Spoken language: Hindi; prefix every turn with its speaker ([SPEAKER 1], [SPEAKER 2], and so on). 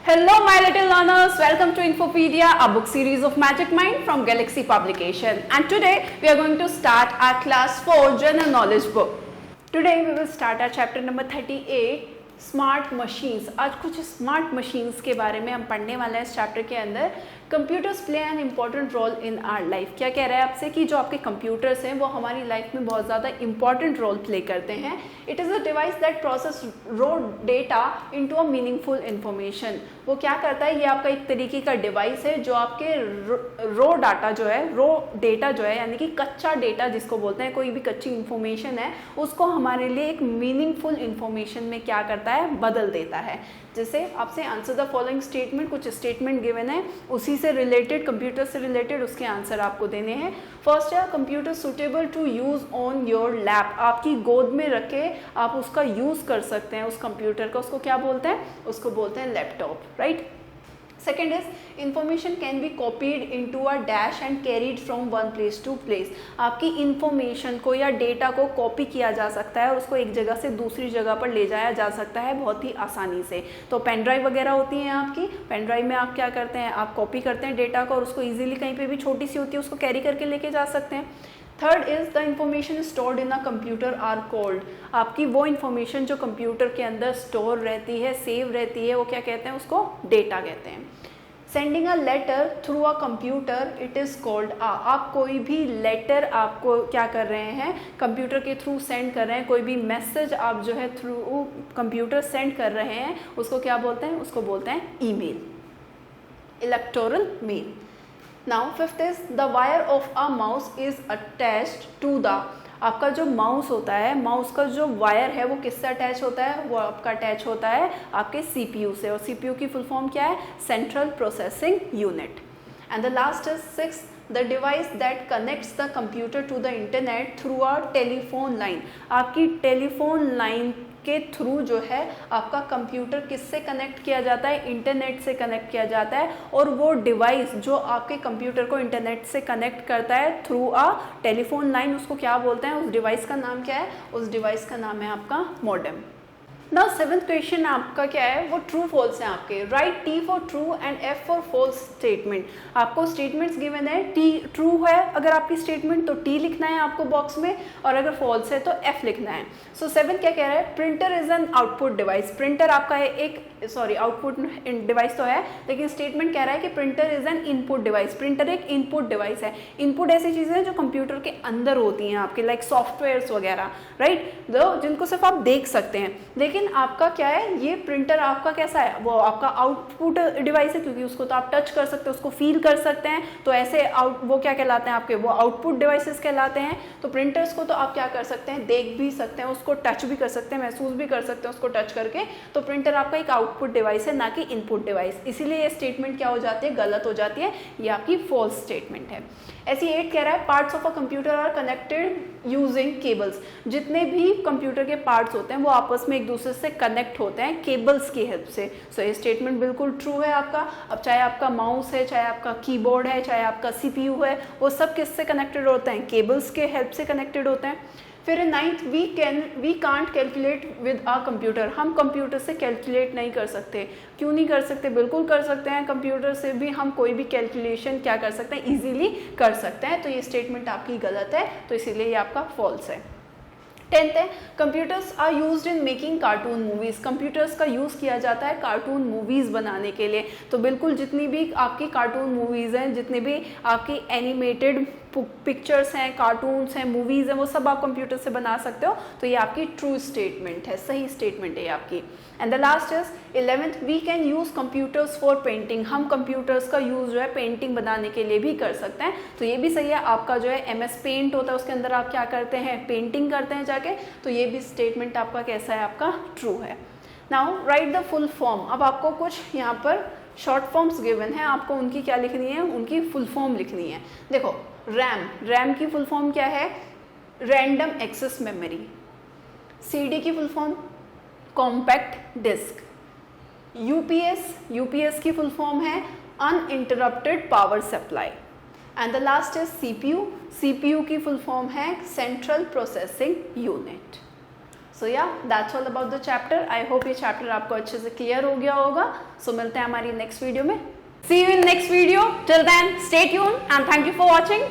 [SPEAKER 1] Hello my little learners, welcome to Infopedia, a book series of Magic Mind from Galaxy Publication. And today we are going to start our class 4 general knowledge book. Today we will start our chapter number 38, smart machines. आज कुछ स्मार्ट मशीन्स के बारे में हम पढ़ने वाले हैं इस चैप्टर के अंदर। Computers play an important role in our life. क्या कह रहा है आपसे कि जो आपके कंप्यूटर्स हैं वो हमारी लाइफ में बहुत ज़्यादा इंपॉर्टेंट रोल प्ले करते हैं। It is a device that process raw data into a meaningful information. वो क्या करता है, ये आपका एक तरीके का डिवाइस है जो आपके रो डाटा जो है, रो डेटा जो है यानी कि कच्चा डेटा जिसको बोलते हैं, कोई भी कच्ची इंफॉर्मेशन है उसको हमारे लिए एक मीनिंगफुल इंफॉर्मेशन में क्या करता है, बदल देता है। जैसे आपसे आंसर द फॉलोइंग स्टेटमेंट, कुछ स्टेटमेंट गिवन है उसी से रिलेटेड, कंप्यूटर से रिलेटेड उसके आंसर आपको देने हैं। फर्स्ट है, computer suitable to use on your lap. आपकी गोद में रख के आप उसका यूज कर सकते हैं उस कंप्यूटर का, उसको क्या बोलते हैं, उसको बोलते हैं laptop, right. Second is, information can be copied into a dash and carried from one place to place. आपकी इंफॉर्मेशन को या डेटा को कॉपी किया जा सकता है और उसको एक जगह से दूसरी जगह पर ले जाया जा सकता है बहुत ही आसानी से। तो पेन ड्राइव वगैरह होती हैं आपकी, पेन ड्राइव में आप क्या करते हैं, आप कॉपी करते हैं डेटा को और उसको ईजिली कहीं पर भी छोटी सी होती है उसको कैरी करके लेके जा सकते हैं। Third is, the information stored in a computer are called. आपकी वो इंफॉर्मेशन जो कंप्यूटर के अंदर स्टोर रहती है, सेव रहती है, वो क्या कहते हैं, उसको डेटा कहते हैं। Sending a letter through a computer it is called आप कोई भी लेटर आपको क्या कर रहे हैं, कंप्यूटर के थ्रू सेंड कर रहे हैं, कोई भी मैसेज आप जो है थ्रू कंप्यूटर सेंड कर रहे हैं उसको क्या बोलते हैं, उसको बोलते हैं email, electronic mail. Now fifth is, the wire of a mouse is attached to the. आपका जो माउस होता है, माउस का जो वायर है वो किससे अटैच होता है, वो आपका अटैच होता है आपके सीपीयू से, और सीपीयू की फुल फॉर्म क्या है, central processing unit. And the last is six, the device that connects the computer to the internet through a telephone line. आपकी टेलीफोन लाइन के थ्रू जो है आपका कंप्यूटर किससे कनेक्ट किया जाता है, इंटरनेट से कनेक्ट किया जाता है। और वो डिवाइस जो आपके कंप्यूटर को इंटरनेट से कनेक्ट करता है थ्रू अ टेलीफोन लाइन, उसको क्या बोलते हैं, उस डिवाइस का नाम क्या है, उस डिवाइस का नाम है आपका मॉडेम। नाउ सेवेंथ क्वेश्चन आपका क्या है, वो ट्रू फॉल्स है आपके। Right T for true and F for false statement. आपको स्टेटमेंट्स गिवन है, टी ट्रू है अगर आपकी स्टेटमेंट तो टी लिखना है आपको बॉक्स में, और अगर फॉल्स है तो एफ लिखना है। सो सेवेंथ क्या कह रहा है, printer is an output device. Printer आपका है एक, सॉरी आउटपुट डिवाइस तो है, लेकिन स्टेटमेंट कह रहा है कि printer is an input device. Printer एक इनपुट डिवाइस है। इनपुट ऐसी चीज़ें हैं जो कंप्यूटर के अंदर होती हैं आपके, लाइक सॉफ्टवेयर्स वगैरह, राइट, जिनको सिर्फ आप देख सकते हैं। लेकिन आपका क्या है, ये प्रिंटर आपका कैसा है, वो आपका आउटपुट डिवाइस है, क्योंकि उसको तो आप टच कर सकते हो, उसको फील कर सकते हैं, तो ऐसे वो क्या कहलाते हैं आपके, वो आउटपुट डिवाइसेस कहलाते हैं। तो प्रिंटर्स को तो आप क्या कर सकते हैं, देख भी सकते हैं, उसको टच भी कर सकते हैं, महसूस भी कर सकते हैं उसको टच करके। तो प्रिंटर आपका एक आउटपुट डिवाइस है, ना कि इनपुट डिवाइस। इसीलिए ये स्टेटमेंट क्या हो जाती है, गलत हो जाती है, ये आपकी फॉल्स स्टेटमेंट है। ऐसी 8 कह रहा है, parts of a computer are connected using cables. जितने भी कंप्यूटर के पार्ट्स होते हैं वो आपस में एक दूसरे से कनेक्ट होते हैं केबल्स की हेल्प से। सो ये स्टेटमेंट बिल्कुल ट्रू है आपका। अब चाहे आपका माउस है, चाहे आपका कीबोर्ड है, चाहे आपका सीपीयू है, वो सब किससे कनेक्टेड होते हैं, केबल्स के हेल्प से कनेक्टेड होते हैं। फिर ninth, we can't calculate with a computer. हम कंप्यूटर से कैलकुलेट नहीं कर सकते। क्यों नहीं कर सकते, बिल्कुल कर सकते हैं। कंप्यूटर से भी हम कोई भी कैलकुलेशन क्या कर सकते हैं, इजीली कर सकते हैं। तो ये स्टेटमेंट आपकी गलत है, तो इसीलिए ये आपका फॉल्स है। 10th है, computers are used in making cartoon movies. Computers का यूज़ किया जाता है कार्टून मूवीज़ बनाने के लिए। तो बिल्कुल जितनी भी आपकी कार्टून मूवीज़ हैं, जितने भी आपकी एनिमेटेड पिक्चर्स हैं, कार्टून्स हैं, मूवीज़ हैं, वो सब आप कंप्यूटर से बना सकते हो। तो ये आपकी ट्रू स्टेटमेंट है, सही स्टेटमेंट है ये आपकी। And the last is 11th, we can use computers for painting. हम कंप्यूटर्स का यूज़ जो है पेंटिंग बनाने के लिए भी कर सकते हैं। तो ये भी सही है। आपका जो है MS पेंट होता है, उसके अंदर आप क्या करते हैं, पेंटिंग करते हैं जाके। तो ये भी स्टेटमेंट आपका कैसा है, आपका ट्रू है। Now right the full form. अब आपको कुछ यहाँ पर शॉर्ट फॉर्म्स गिवन है, आपको उनकी क्या लिखनी है, उनकी फुल फॉर्म लिखनी है। देखो, रैम की फुल फॉर्म क्या है, रैंडम एक्सेस मेमोरी। CD की full form compact disc. UPS की फुल फॉर्म है uninterrupted power supply. And the last is CPU की फुल फॉर्म है सेंट्रल प्रोसेसिंग यूनिट। सो या that's all about the chapter. I hope ये चैप्टर आपको अच्छे से क्लियर हो गया होगा. सो मिलते हैं हमारी नेक्स्ट वीडियो में. See you in next video. Till then, stay tuned and thank you for watching.